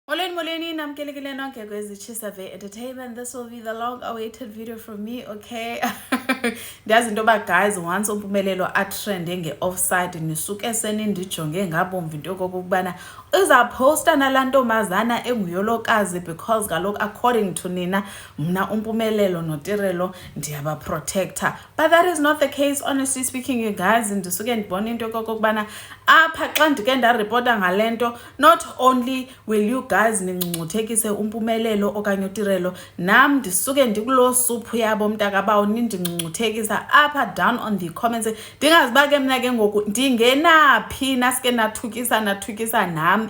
Molweni, namkelekile nonke kweziChisave Entertainment. This will be the long-awaited video from me, okay? Ndiyazi into yoba guys, once uMpumelelo atrende nge-offside nisuke senindijonge ngabomvu into yokokubana uzaphosta nalaa ntombazana enguyolokazi because kaloku according to nina mna uMpumelelo noTirelo ndiyabaprotector. But that is not the case, honestly speaking, you guys. Ndisuke ndibona into yokokubana apha xa ndike ndaripota ngale nto, not only will you guys ningcungcuthekise uMpumelelo okanye uTirelo, nam ndisuke ndikulo suphu yabo mntakabawo nindingcungcuthekisa apha down on the comments. Ndingaziba ke mna ke ngoku ndingenaphi naske nathukisa nam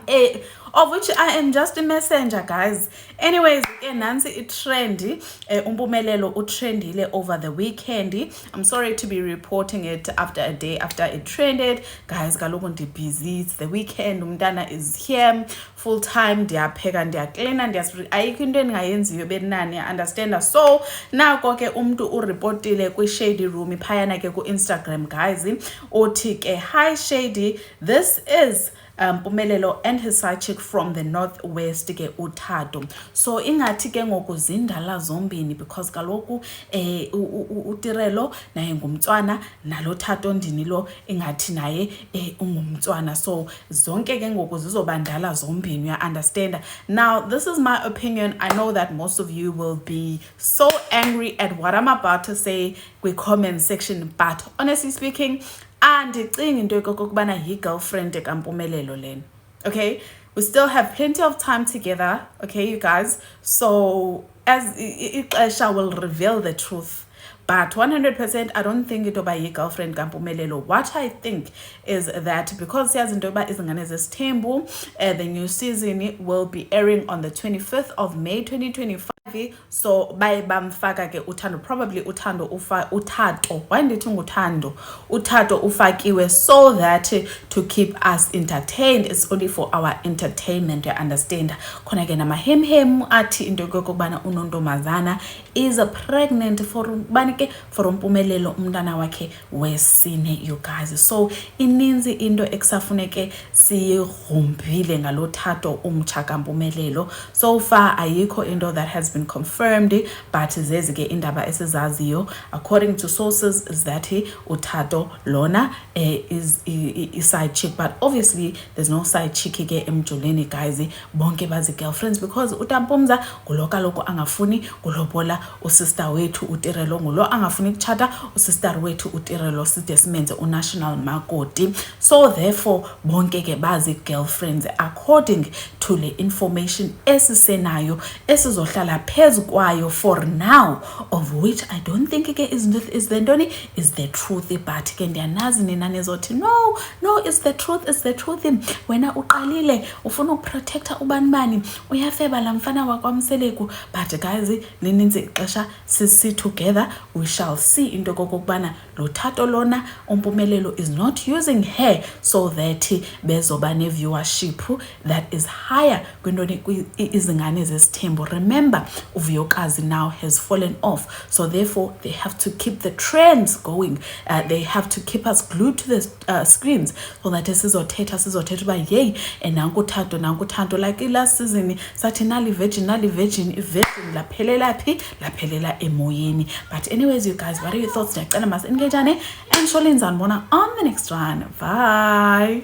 of which I am just a messenger, guys. Anyways, ke nansi itrendi uMpumelelo utrendile over the weekend. I'm sorry to be reporting it after a day after it trended, guys. Kaloku ndi busy, it's the weekend, umntana is here full time, ndiyapheka ndiyaklina ayikho into endingayenziyo benani, understand. So nako ke umntu urepotile kwi-Shady Room phayana ke ku-Instagram, guys, uthi ke, hi Shady, this is Mpumelelo and his side chick from the northwest ke uThado. So ingathi ke ngoku zindala zombini because kaloku uTirelo naye ngumtswana nalo Thado ndini lo ingathi naye ungumtswana. So zonke ke ngoku zizobandala zombini, you understand. Now this is my opinion. I know that most of you will be so angry at what I'm about to say with comment section, but honestly speaking, andicingi into yokokubana yi-girlfriend kaMpumelelo lena. Okay, we still have plenty of time together, okay you guys. So as ixesha will reveal the truth, but 100% I don't think it will yi-girlfriend kaMpumelelo. What I think is that because siyazi into yoba izingane zesithembu, the new season will be airing on the 25th of May 2025. So baye bamfaka ke uThando, probably uThando why ndithi nguThando, uThando ufakiwe so that to keep us entertained. It's only for our entertainment, you understand. Khona ke namahemhem athi into yokubana unontomazana is pregnant for banike for uMpumelelo umntana wakhe wesine, you guys. So ininzi into ekusafuneke siyigrumbile ngalo Thado umtsha kaMpumelelo. So far ayikho into that has been confirmed, but zezi ke indaba esizaziyo according to sources is that uThado lona is side chick, but obviously there's no side chick ke emjoleni, guys. Bonke bazi girlfriends because utampumza ngulo kaloku angafuni kulobola usister wethu uTirelo, ngulo angafuni kuchata usister wethu uTirelo side simenze unational makoti. So therefore bonke ke bazi girlfriends according to the information esisenayo esizohlala phezu kwayo for now, of which I don't think ke is the ntoni is the truth, but ke ndiyanazi nina nizothi no it's the truth, it's the truth. Wena uqalile ufuna ukuprotecta ubanibani, uyafeba la mfana wakwamseleku, but guys lininzi ixesha sisi together we shall see into kokubana lo Thado lona uMpumelelo is not using her so that bezoba ne viewership that is higher kwintoni izingane zesithembu. Remember uVuyokazi now has fallen off, so therefore they have to keep the trends going. They have to keep us glued to the screens so that sizothetha uba yey nanku Thado like last season sathi nali virgin laphelela phi, laphelela emoyeni. But anyways you guys, what are your thoughts? Ndiyacela mas engagane and surely nizanibona on the next one. Bye.